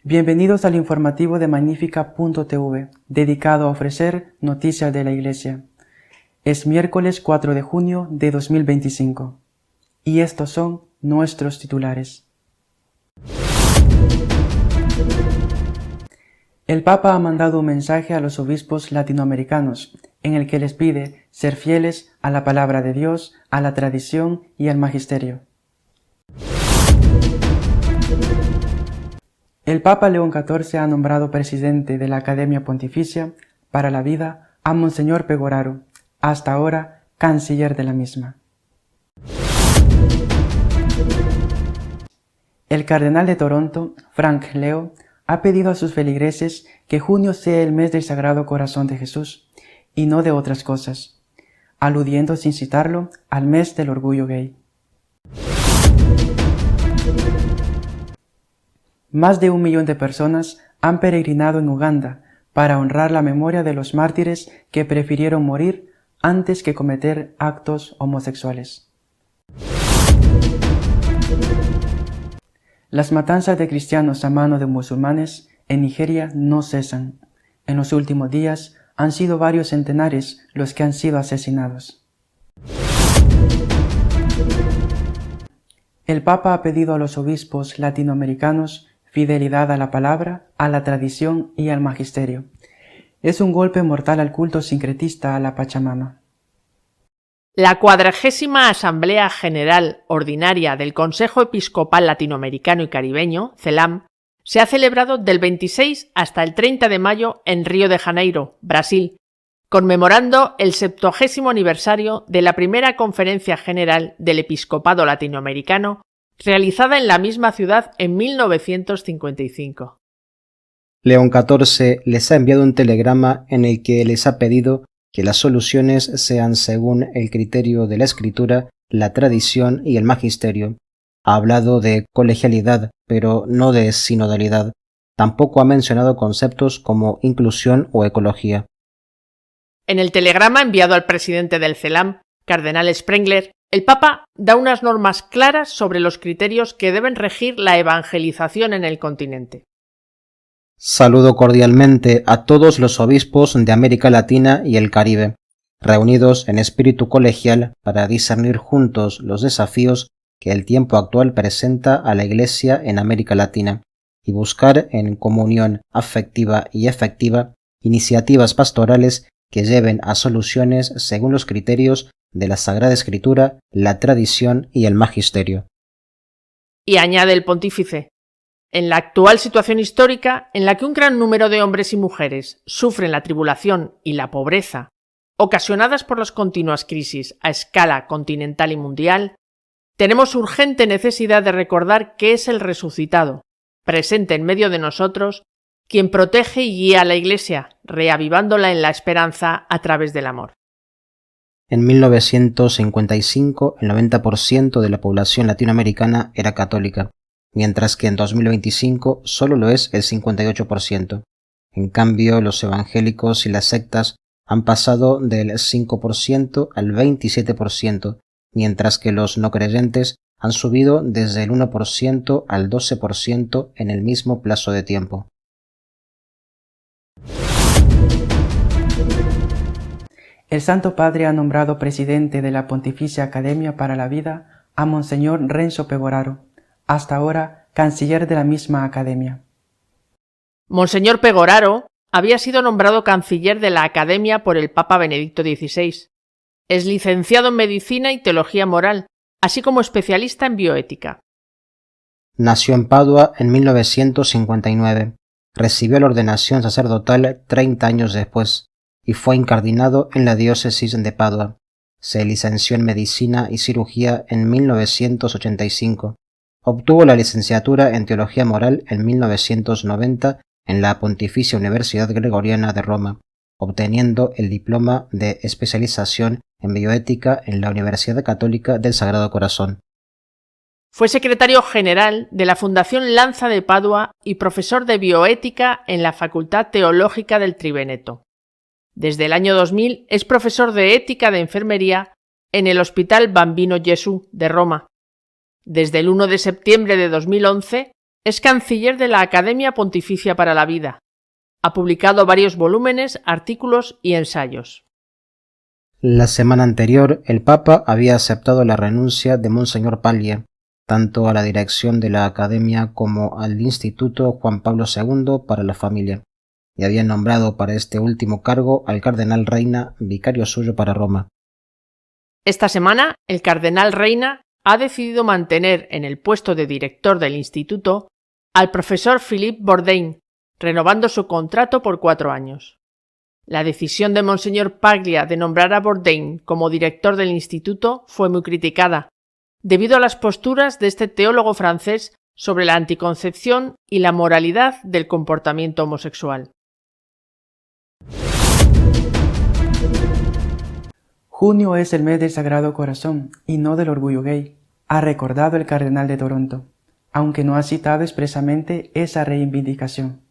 Bienvenidos al informativo de Magnífica.tv, dedicado a ofrecer noticias de la Iglesia. Es miércoles 4 de junio de 2025 y estos son nuestros titulares. El Papa ha mandado un mensaje a los obispos latinoamericanos en el que les pide ser fieles a la palabra de Dios, a la tradición y al magisterio. El Papa León XIV ha nombrado presidente de la Academia Pontificia para la Vida a Monseñor Pegoraro, hasta ahora canciller de la misma. El cardenal de Toronto, Frank Leo, ha pedido a sus feligreses que junio sea el mes del Sagrado Corazón de Jesús, y no de otras cosas, aludiendo sin citarlo al mes del orgullo gay. Más de 1 millón de personas han peregrinado en Uganda para honrar la memoria de los mártires que prefirieron morir antes que cometer actos homosexuales. Las matanzas de cristianos a mano de musulmanes en Nigeria no cesan. En los últimos días han sido varios centenares los que han sido asesinados. El Papa ha pedido a los obispos latinoamericanos fidelidad a la palabra, a la tradición y al magisterio. Es un golpe mortal al culto sincretista a la Pachamama. La 40ª Asamblea General Ordinaria del Consejo Episcopal Latinoamericano y Caribeño, CELAM, se ha celebrado del 26 hasta el 30 de mayo en Río de Janeiro, Brasil, conmemorando el 70º aniversario de la primera Conferencia General del Episcopado Latinoamericano, realizada en la misma ciudad en 1955. León XIV les ha enviado un telegrama en el que les ha pedido que las soluciones sean según el criterio de la Escritura, la tradición y el magisterio. Ha hablado de colegialidad, pero no de sinodalidad. Tampoco ha mencionado conceptos como inclusión o ecología. En el telegrama enviado al presidente del CELAM, cardenal Sprengler, el Papa da unas normas claras sobre los criterios que deben regir la evangelización en el continente. Saludo cordialmente a todos los obispos de América Latina y el Caribe, reunidos en espíritu colegial para discernir juntos los desafíos que el tiempo actual presenta a la Iglesia en América Latina y buscar en comunión afectiva y efectiva iniciativas pastorales que lleven a soluciones según los criterios de la Sagrada Escritura, la tradición y el magisterio. Y añade el pontífice, en la actual situación histórica en la que un gran número de hombres y mujeres sufren la tribulación y la pobreza, ocasionadas por las continuas crisis a escala continental y mundial, tenemos urgente necesidad de recordar que es el resucitado, presente en medio de nosotros, quien protege y guía a la Iglesia, reavivándola en la esperanza a través del amor. En 1955, el 90% de la población latinoamericana era católica, mientras que en 2025 solo lo es el 58%. En cambio, los evangélicos y las sectas han pasado del 5% al 27%, mientras que los no creyentes han subido desde el 1% al 12% en el mismo plazo de tiempo. El Santo Padre ha nombrado presidente de la Pontificia Academia para la Vida a Monseñor Renzo Pegoraro, hasta ahora canciller de la misma academia. Monseñor Pegoraro había sido nombrado canciller de la Academia por el Papa Benedicto XVI. Es licenciado en Medicina y Teología Moral, así como especialista en bioética. Nació en Padua en 1959. Recibió la ordenación sacerdotal 30 años después y fue incardinado en la diócesis de Padua. Se licenció en Medicina y Cirugía en 1985. Obtuvo la licenciatura en Teología Moral en 1990 en la Pontificia Universidad Gregoriana de Roma, obteniendo el diploma de especialización en bioética en la Universidad Católica del Sagrado Corazón. Fue secretario general de la Fundación Lanza de Padua y profesor de bioética en la Facultad Teológica del Triveneto. Desde el año 2000 es profesor de ética de enfermería en el Hospital Bambino Gesù de Roma. Desde el 1 de septiembre de 2011 es canciller de la Academia Pontificia para la Vida. Ha publicado varios volúmenes, artículos y ensayos. La semana anterior, el Papa había aceptado la renuncia de Monseñor Paglia, tanto a la dirección de la Academia como al Instituto Juan Pablo II para la Familia, y había nombrado para este último cargo al cardenal Reina, vicario suyo para Roma. Esta semana, el cardenal Reina ha decidido mantener en el puesto de director del instituto al profesor Philippe Bourdain, renovando su contrato por 4 años. La decisión de Monseñor Paglia de nombrar a Bourdain como director del instituto fue muy criticada, debido a las posturas de este teólogo francés sobre la anticoncepción y la moralidad del comportamiento homosexual. Junio es el mes del Sagrado Corazón y no del orgullo gay, ha recordado el cardenal de Toronto, aunque no ha citado expresamente esa reivindicación.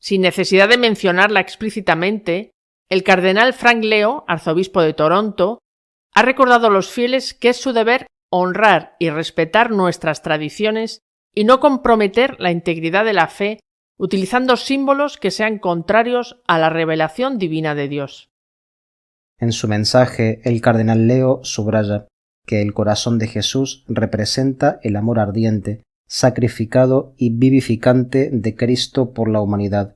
Sin necesidad de mencionarla explícitamente, el cardenal Frank Leo, arzobispo de Toronto, ha recordado a los fieles que es su deber honrar y respetar nuestras tradiciones y no comprometer la integridad de la fe utilizando símbolos que sean contrarios a la revelación divina de Dios. En su mensaje, el cardenal Leo subraya que el corazón de Jesús representa el amor ardiente, sacrificado y vivificante de Cristo por la humanidad.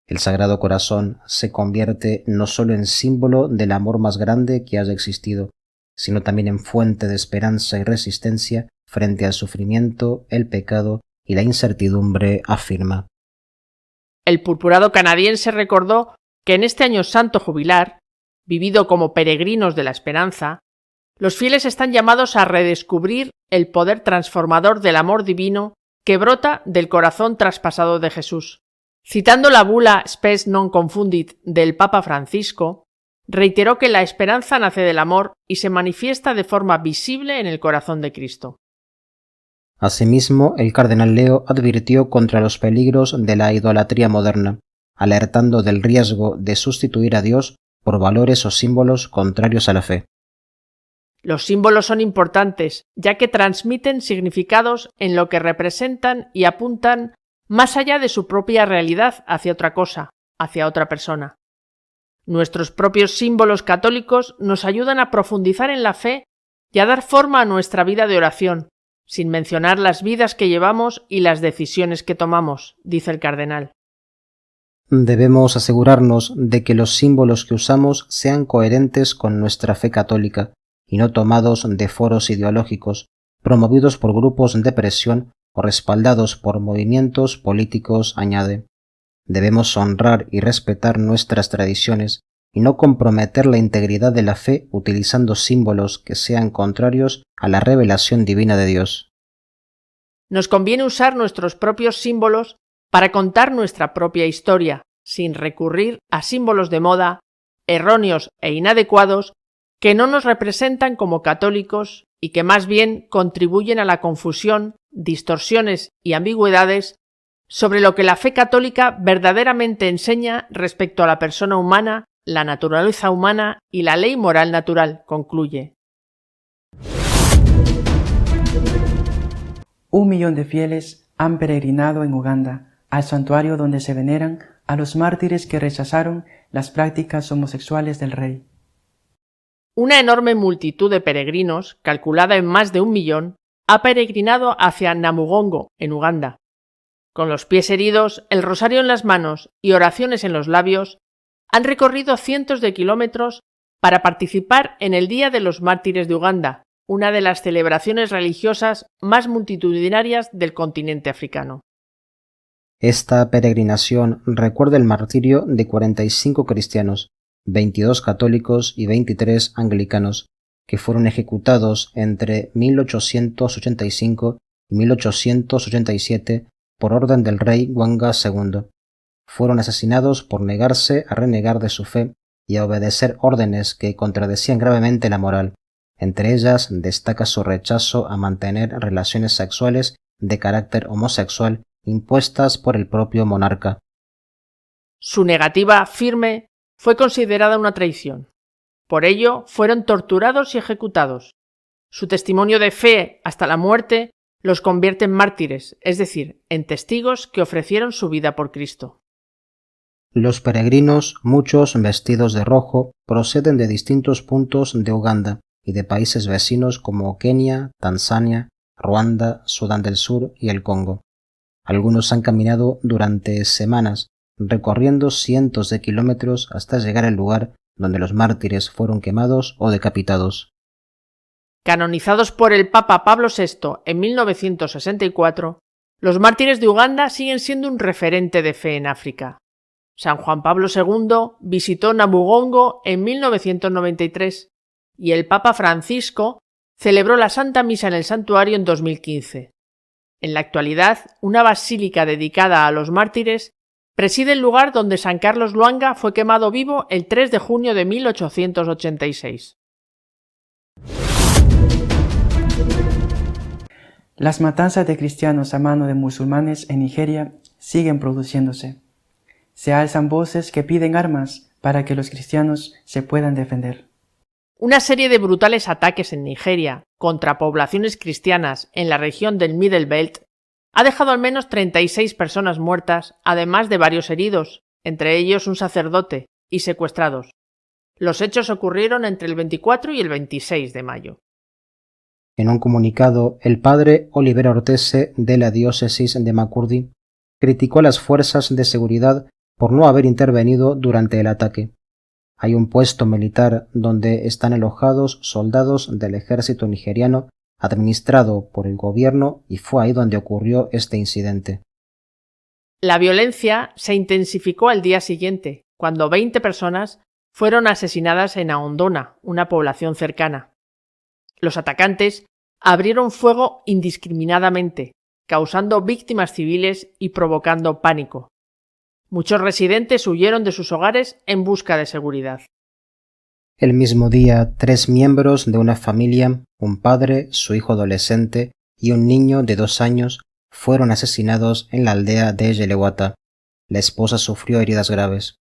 El Sagrado Corazón se convierte no solo en símbolo del amor más grande que haya existido, sino también en fuente de esperanza y resistencia frente al sufrimiento, el pecado y la incertidumbre, afirma. El purpurado canadiense recordó que en este año santo jubilar, vivido como peregrinos de la esperanza, los fieles están llamados a redescubrir el poder transformador del amor divino que brota del corazón traspasado de Jesús. Citando la bula Spes non confundit del Papa Francisco, reiteró que la esperanza nace del amor y se manifiesta de forma visible en el corazón de Cristo. Asimismo, el cardenal Leo advirtió contra los peligros de la idolatría moderna, alertando del riesgo de sustituir a Dios por valores o símbolos contrarios a la fe. Los símbolos son importantes, ya que transmiten significados en lo que representan y apuntan más allá de su propia realidad hacia otra cosa, hacia otra persona. Nuestros propios símbolos católicos nos ayudan a profundizar en la fe y a dar forma a nuestra vida de oración, sin mencionar las vidas que llevamos y las decisiones que tomamos, dice el cardenal. Debemos asegurarnos de que los símbolos que usamos sean coherentes con nuestra fe católica y no tomados de foros ideológicos, promovidos por grupos de presión o respaldados por movimientos políticos, añade. Debemos honrar y respetar nuestras tradiciones y no comprometer la integridad de la fe utilizando símbolos que sean contrarios a la revelación divina de Dios. Nos conviene usar nuestros propios símbolos para contar nuestra propia historia, sin recurrir a símbolos de moda, erróneos e inadecuados, que no nos representan como católicos y que más bien contribuyen a la confusión, distorsiones y ambigüedades sobre lo que la fe católica verdaderamente enseña respecto a la persona humana, la naturaleza humana y la ley moral natural, concluye. 1 millón de fieles han peregrinado en Uganda, al santuario donde se veneran a los mártires que rechazaron las prácticas homosexuales del rey. Una enorme multitud de peregrinos, calculada en más de 1 millón, ha peregrinado hacia Namugongo, en Uganda. Con los pies heridos, el rosario en las manos y oraciones en los labios, han recorrido cientos de kilómetros para participar en el Día de los Mártires de Uganda, una de las celebraciones religiosas más multitudinarias del continente africano. Esta peregrinación recuerda el martirio de 45 cristianos, 22 católicos y 23 anglicanos, que fueron ejecutados entre 1885 y 1887 por orden del rey Gwanga II. Fueron asesinados por negarse a renegar de su fe y a obedecer órdenes que contradecían gravemente la moral. Entre ellas destaca su rechazo a mantener relaciones sexuales de carácter homosexual impuestas por el propio monarca. Su negativa firme fue considerada una traición. Por ello, fueron torturados y ejecutados. Su testimonio de fe hasta la muerte los convierte en mártires, es decir, en testigos que ofrecieron su vida por Cristo. Los peregrinos, muchos vestidos de rojo, proceden de distintos puntos de Uganda y de países vecinos como Kenia, Tanzania, Ruanda, Sudán del Sur y el Congo. Algunos han caminado durante semanas, recorriendo cientos de kilómetros hasta llegar al lugar donde los mártires fueron quemados o decapitados. Canonizados por el Papa Pablo VI en 1964, los mártires de Uganda siguen siendo un referente de fe en África. San Juan Pablo II visitó Namugongo en 1993 y el Papa Francisco celebró la Santa Misa en el santuario en 2015. En la actualidad, una basílica dedicada a los mártires preside el lugar donde San Carlos Lwanga fue quemado vivo el 3 de junio de 1886. Las matanzas de cristianos a mano de musulmanes en Nigeria siguen produciéndose. Se alzan voces que piden armas para que los cristianos se puedan defender. Una serie de brutales ataques en Nigeria contra poblaciones cristianas en la región del Middle Belt ha dejado al menos 36 personas muertas, además de varios heridos, entre ellos un sacerdote, y secuestrados. Los hechos ocurrieron entre el 24 y el 26 de mayo. En un comunicado, el padre Oliver Ortese de la diócesis de Makurdi criticó a las fuerzas de seguridad por no haber intervenido durante el ataque. Hay un puesto militar donde están alojados soldados del ejército nigeriano administrado por el gobierno y fue ahí donde ocurrió este incidente. La violencia se intensificó al día siguiente, cuando 20 personas fueron asesinadas en Ahondona, una población cercana. Los atacantes abrieron fuego indiscriminadamente, causando víctimas civiles y provocando pánico. Muchos residentes huyeron de sus hogares en busca de seguridad. El mismo día, 3 miembros de una familia, un padre, su hijo adolescente y un niño de 2 años, fueron asesinados en la aldea de Yelewata. La esposa sufrió heridas graves.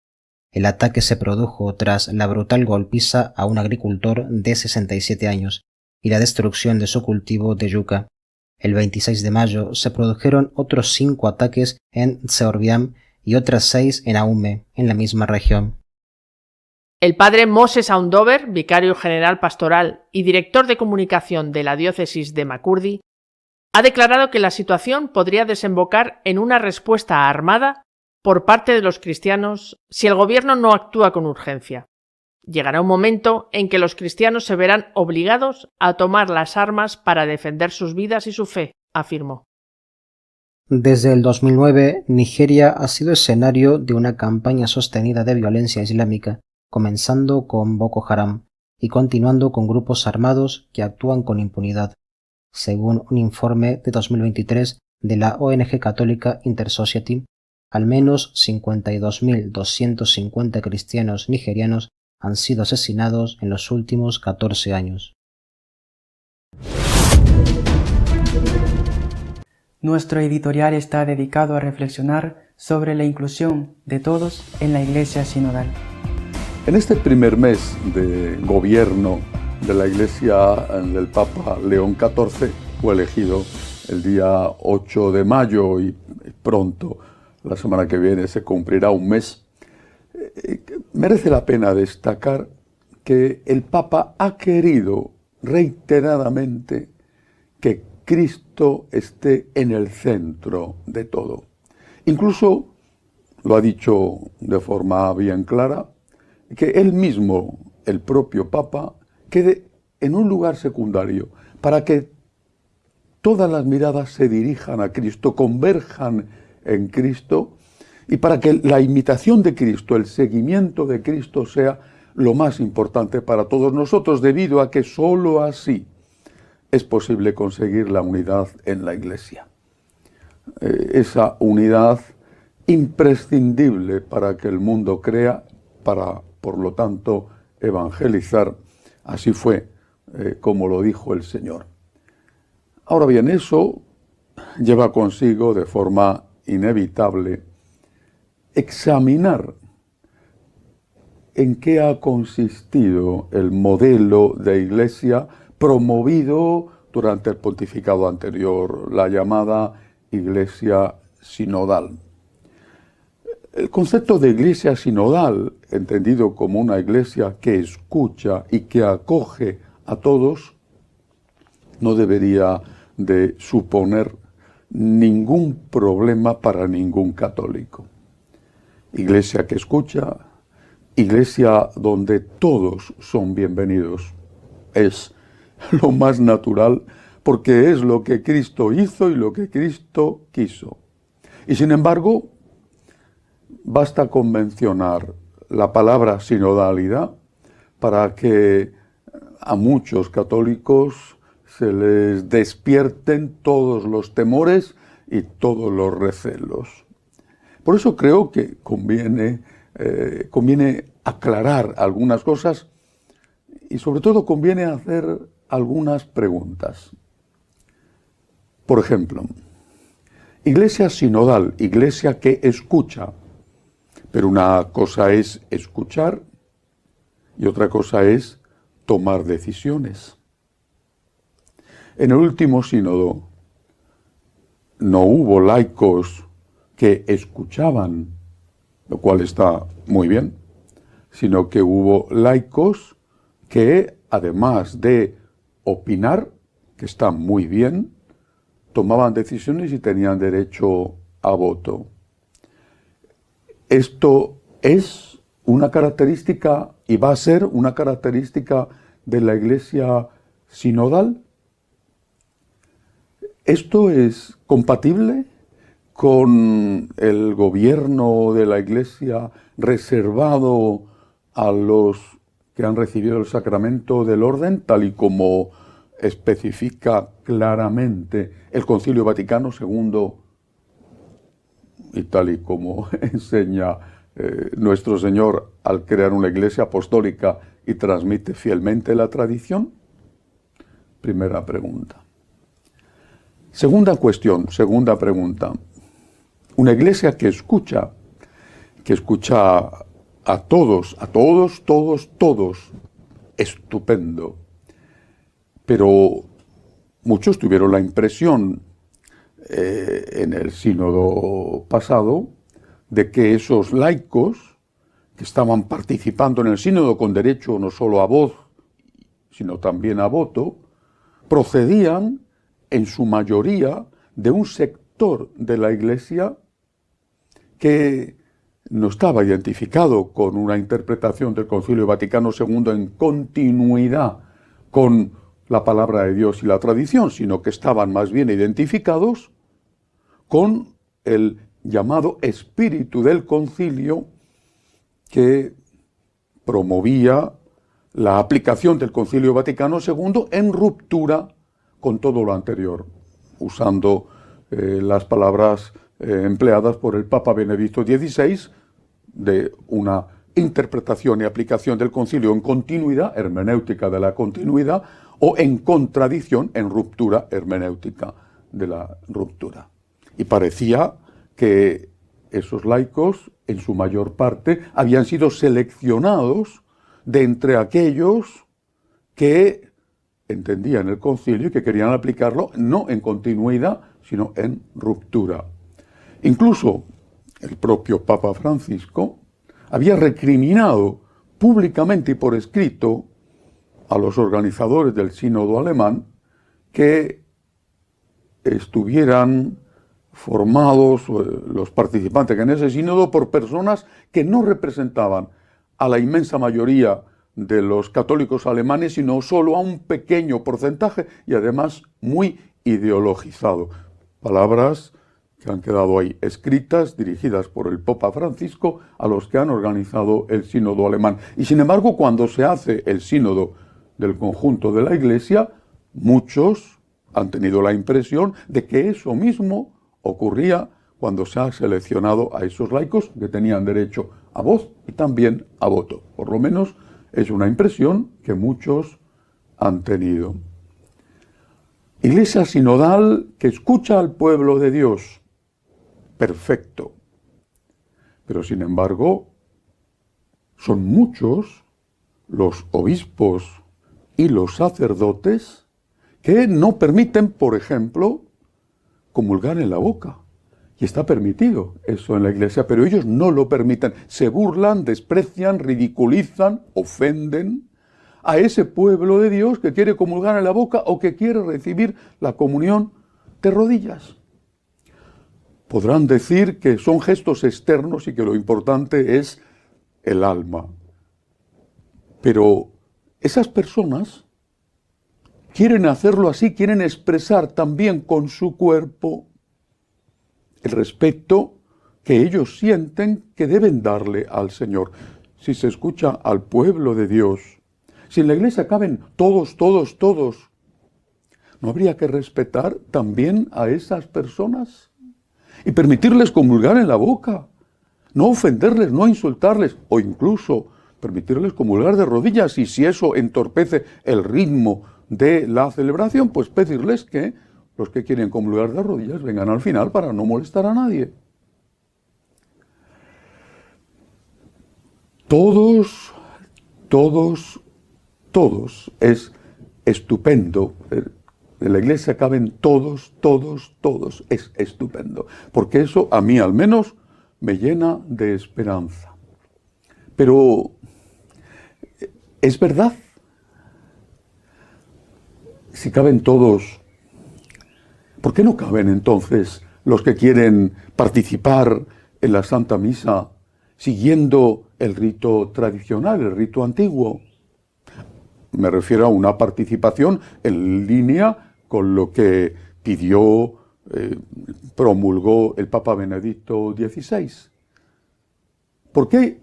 El ataque se produjo tras la brutal golpiza a un agricultor de 67 años y la destrucción de su cultivo de yuca. El 26 de mayo se produjeron otros 5 ataques en Tseorbiam y otras 6 en Aume, en la misma región. El padre Moses Aundover, vicario general pastoral y director de comunicación de la diócesis de Makurdi, ha declarado que la situación podría desembocar en una respuesta armada por parte de los cristianos si el gobierno no actúa con urgencia. Llegará un momento en que los cristianos se verán obligados a tomar las armas para defender sus vidas y su fe, afirmó. Desde el 2009, Nigeria ha sido escenario de una campaña sostenida de violencia islámica, comenzando con Boko Haram y continuando con grupos armados que actúan con impunidad, según un informe de 2023 de la ONG católica Intersociety. Al menos 52.250 cristianos nigerianos han sido asesinados en los últimos 14 años. Nuestro editorial está dedicado a reflexionar sobre la inclusión de todos en la Iglesia sinodal. En este primer mes de gobierno de la Iglesia del Papa León XIV, fue elegido el día 8 de mayo y pronto, la semana que viene, se cumplirá un mes. Merece la pena destacar que el Papa ha querido reiteradamente que Cristo esté en el centro de todo. Incluso lo ha dicho de forma bien clara, que él mismo, el propio Papa, quede en un lugar secundario para que todas las miradas se dirijan a Cristo, converjan en Cristo, y para que la imitación de Cristo, el seguimiento de Cristo sea lo más importante para todos nosotros, debido a que sólo así es posible conseguir la unidad en la Iglesia. Esa unidad imprescindible para que el mundo crea, para, por lo tanto, evangelizar. Así fue como lo dijo el Señor. Ahora bien, eso lleva consigo de forma inevitable examinar en qué ha consistido el modelo de iglesia promovido durante el pontificado anterior, la llamada iglesia sinodal. El concepto de iglesia sinodal, entendido como una iglesia que escucha y que acoge a todos, no debería de suponer ningún problema para ningún católico. Iglesia que escucha, iglesia donde todos son bienvenidos. Es lo más natural porque es lo que Cristo hizo y lo que Cristo quiso. Y sin embargo, basta con mencionar la palabra sinodalidad para que a muchos católicos se les despierten todos los temores y todos los recelos. Por eso creo que conviene aclarar algunas cosas y sobre todo conviene hacer algunas preguntas. Por ejemplo, iglesia sinodal, iglesia que escucha, pero una cosa es escuchar y otra cosa es tomar decisiones. En el último sínodo no hubo laicos que escuchaban, lo cual está muy bien, sino que hubo laicos que, además de opinar, que está muy bien, tomaban decisiones y tenían derecho a voto. Esto es una característica y va a ser una característica de la iglesia sinodal. ¿Esto es compatible con el gobierno de la Iglesia reservado a los que han recibido el sacramento del orden, tal y como especifica claramente el Concilio Vaticano II y tal y como enseña nuestro Señor al crear una Iglesia apostólica y transmite fielmente la tradición? Primera pregunta. Segunda cuestión, segunda pregunta. Una iglesia que escucha a todos, estupendo. Pero muchos tuvieron la impresión en el sínodo pasado de que esos laicos que estaban participando en el sínodo con derecho no solo a voz, sino también a voto, procedían en su mayoría de un sector de la Iglesia que no estaba identificado con una interpretación del Concilio Vaticano II en continuidad con la palabra de Dios y la tradición, sino que estaban más bien identificados con el llamado espíritu del concilio que promovía la aplicación del Concilio Vaticano II en ruptura con todo lo anterior, usando las palabras empleadas por el Papa Benedicto XVI de una interpretación y aplicación del concilio en continuidad, hermenéutica de la continuidad, o en contradicción, en ruptura, hermenéutica de la ruptura. Y parecía que esos laicos, en su mayor parte, habían sido seleccionados de entre aquellos que entendían el concilio y que querían aplicarlo no en continuidad, sino en ruptura. Incluso el propio Papa Francisco había recriminado públicamente y por escrito a los organizadores del sínodo alemán que estuvieran formados los participantes en ese sínodo por personas que no representaban a la inmensa mayoría de los católicos alemanes, sino solo a un pequeño porcentaje y además muy ideologizado. Palabras que han quedado ahí escritas, dirigidas por el Papa Francisco a los que han organizado el sínodo alemán. Y sin embargo, cuando se hace el sínodo del conjunto de la Iglesia, muchos han tenido la impresión de que eso mismo ocurría cuando se ha seleccionado a esos laicos que tenían derecho a voz y también a voto. Por lo menos es una impresión que muchos han tenido. Iglesia sinodal que escucha al pueblo de Dios. Perfecto. Pero sin embargo, son muchos los obispos y los sacerdotes que no permiten, por ejemplo, comulgar en la boca. Y está permitido eso en la Iglesia, pero ellos no lo permiten. Se burlan, desprecian, ridiculizan, ofenden a ese pueblo de Dios que quiere comulgar en la boca o que quiere recibir la comunión de rodillas. Podrán decir que son gestos externos y que lo importante es el alma. Pero esas personas quieren hacerlo así, quieren expresar también con su cuerpo el respeto que ellos sienten que deben darle al Señor. Si se escucha al pueblo de Dios, si en la Iglesia caben todos, ¿no habría que respetar también a esas personas? Y permitirles comulgar en la boca, no ofenderles, no insultarles, o incluso permitirles comulgar de rodillas, y si eso entorpece el ritmo de la celebración, pues pedirles que los que quieren comulgar de rodillas vengan al final para no molestar a nadie. Todos, es estupendo. En la Iglesia caben todos, es estupendo. Porque eso a mí al menos me llena de esperanza. Pero, ¿es verdad? Si caben todos, ¿por qué no caben entonces los que quieren participar en la Santa Misa siguiendo el rito tradicional, el rito antiguo? Me refiero a una participación en línea con lo que pidió, promulgó el Papa Benedicto XVI. ¿Por qué,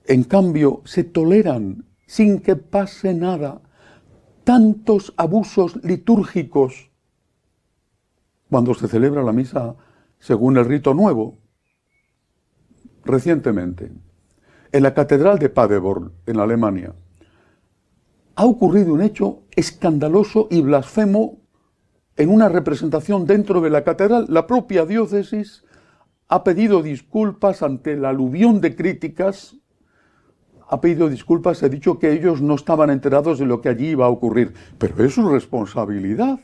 en cambio, se toleran, sin que pase nada, tantos abusos litúrgicos cuando se celebra la misa según el rito nuevo? Recientemente, en la Catedral de Paderborn, en Alemania, ha ocurrido un hecho escandaloso y blasfemo en una representación dentro de la catedral. La propia diócesis ha pedido disculpas ante el aluvión de críticas, ha pedido disculpas, ha dicho que ellos no estaban enterados de lo que allí iba a ocurrir, pero es su responsabilidad.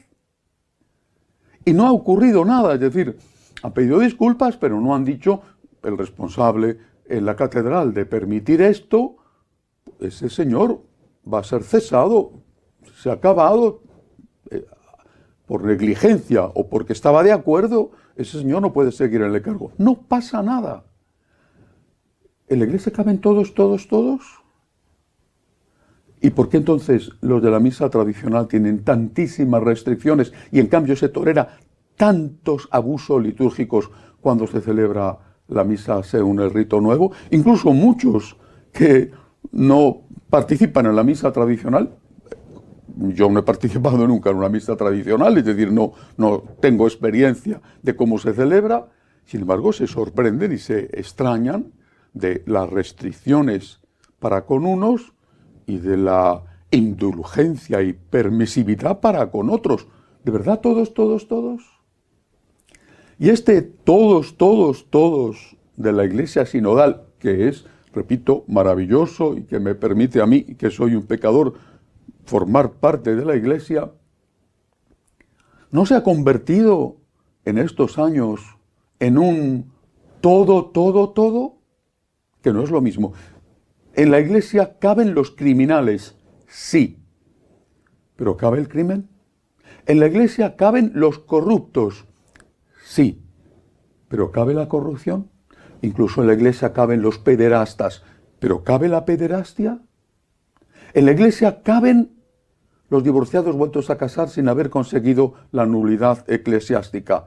Y no ha ocurrido nada, es decir, han pedido disculpas, pero no han dicho el responsable en la catedral de permitir esto, ese señor va a ser cesado, se ha acabado por negligencia o porque estaba de acuerdo, ese señor no puede seguir en el cargo. No pasa nada. ¿En la Iglesia caben todos? ¿Y por qué entonces los de la misa tradicional tienen tantísimas restricciones y en cambio se tolera tantos abusos litúrgicos cuando se celebra la misa según el rito nuevo? Incluso muchos que no participan en la misa tradicional. Yo no he participado nunca en una misa tradicional, es decir, no tengo experiencia de cómo se celebra. Sin embargo, se sorprenden y se extrañan de las restricciones para con unos y de la indulgencia y permisividad para con otros. ¿De verdad todos? Y este todos de la Iglesia sinodal, que es, repito, maravilloso y que me permite a mí, que soy un pecador, formar parte de la Iglesia, ¿no se ha convertido en estos años en un todo? Que no es lo mismo. En la Iglesia caben los criminales, sí, pero ¿cabe el crimen? En la Iglesia caben los corruptos, sí, pero ¿cabe la corrupción? Incluso en la Iglesia caben los pederastas, pero ¿cabe la pederastia? En la Iglesia caben los divorciados vueltos a casar sin haber conseguido la nulidad eclesiástica,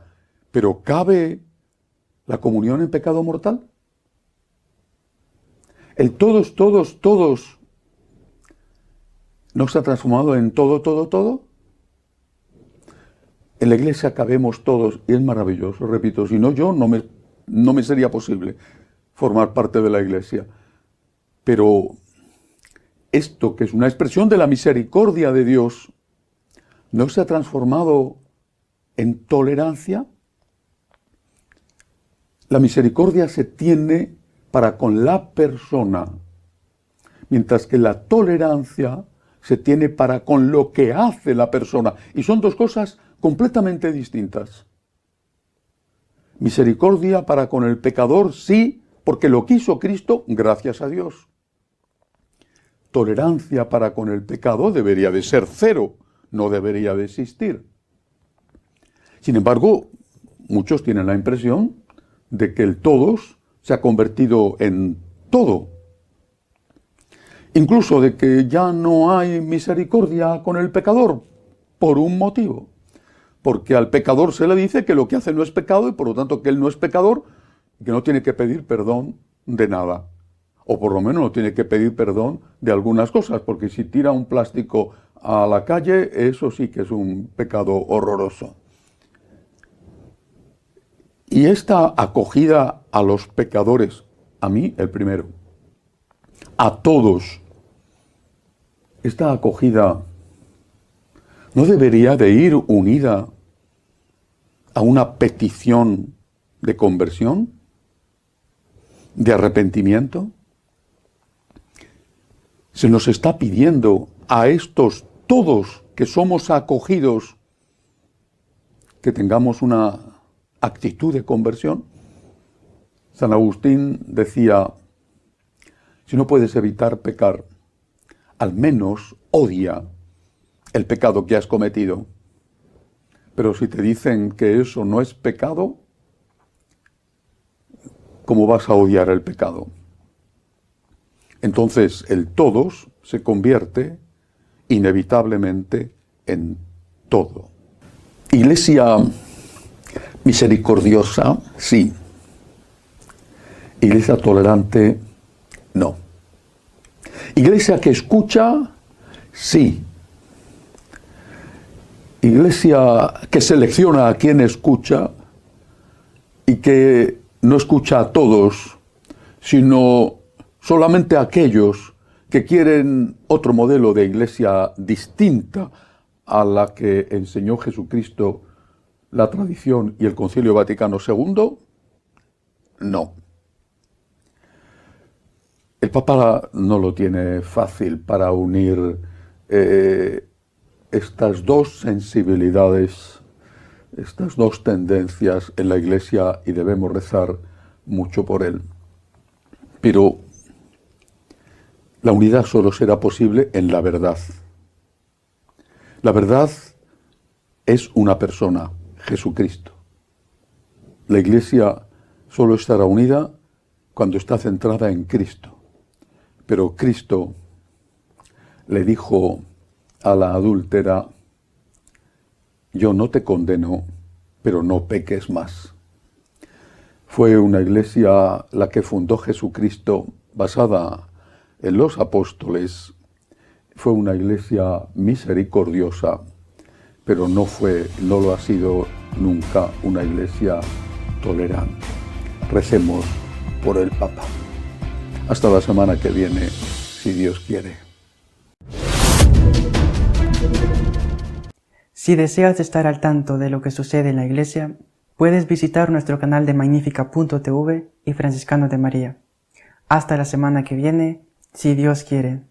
pero ¿cabe la comunión en pecado mortal? El todos ¿no se ha transformado en todo? En la Iglesia cabemos todos y es maravilloso, repito, si no yo no me sería posible formar parte de la Iglesia. Pero esto, que es una expresión de la misericordia de Dios, ¿no se ha transformado en tolerancia? La misericordia se tiene para con la persona mientras que la tolerancia se tiene para con lo que hace la persona. Y son dos cosas completamente distintas. Misericordia para con el pecador, sí, porque lo quiso Cristo, gracias a Dios. Tolerancia para con el pecado debería de ser cero, no debería de existir. Sin embargo, muchos tienen la impresión de que el todos se ha convertido en todo. Incluso de que ya no hay misericordia con el pecador, por un motivo. Porque al pecador se le dice que lo que hace no es pecado y por lo tanto que él no es pecador y que no tiene que pedir perdón de nada. O por lo menos no tiene que pedir perdón de algunas cosas, porque si tira un plástico a la calle, eso sí que es un pecado horroroso. Y esta acogida a los pecadores, a mí el primero, a todos, esta acogida ¿no debería de ir unida a una petición de conversión, de arrepentimiento? Se nos está pidiendo a estos todos que somos acogidos que tengamos una actitud de conversión. San Agustín decía, si no puedes evitar pecar, al menos odia el pecado que has cometido. Pero si te dicen que eso no es pecado, ¿cómo vas a odiar el pecado? Entonces el todos se convierte inevitablemente en todo. Iglesia misericordiosa, sí. Iglesia tolerante, no. Iglesia que escucha, sí. Iglesia que selecciona a quien escucha y que no escucha a todos, sino solamente a aquellos que quieren otro modelo de iglesia distinta a la que enseñó Jesucristo, la tradición y el Concilio Vaticano II, no. El Papa no lo tiene fácil para unir estas dos sensibilidades, estas dos tendencias en la Iglesia y debemos rezar mucho por él. Pero la unidad solo será posible en la verdad. La verdad es una persona, Jesucristo. La Iglesia solo estará unida cuando está centrada en Cristo. Pero Cristo le dijo a la adúltera, yo no te condeno, pero no peques más. Fue una iglesia la que fundó Jesucristo basada en los apóstoles. Fue una iglesia misericordiosa, pero no lo ha sido nunca una iglesia tolerante. Recemos por el Papa. Hasta la semana que viene, si Dios quiere. Si deseas estar al tanto de lo que sucede en la Iglesia, puedes visitar nuestro canal de Magnífica.tv y Franciscanos de María. Hasta la semana que viene, si Dios quiere.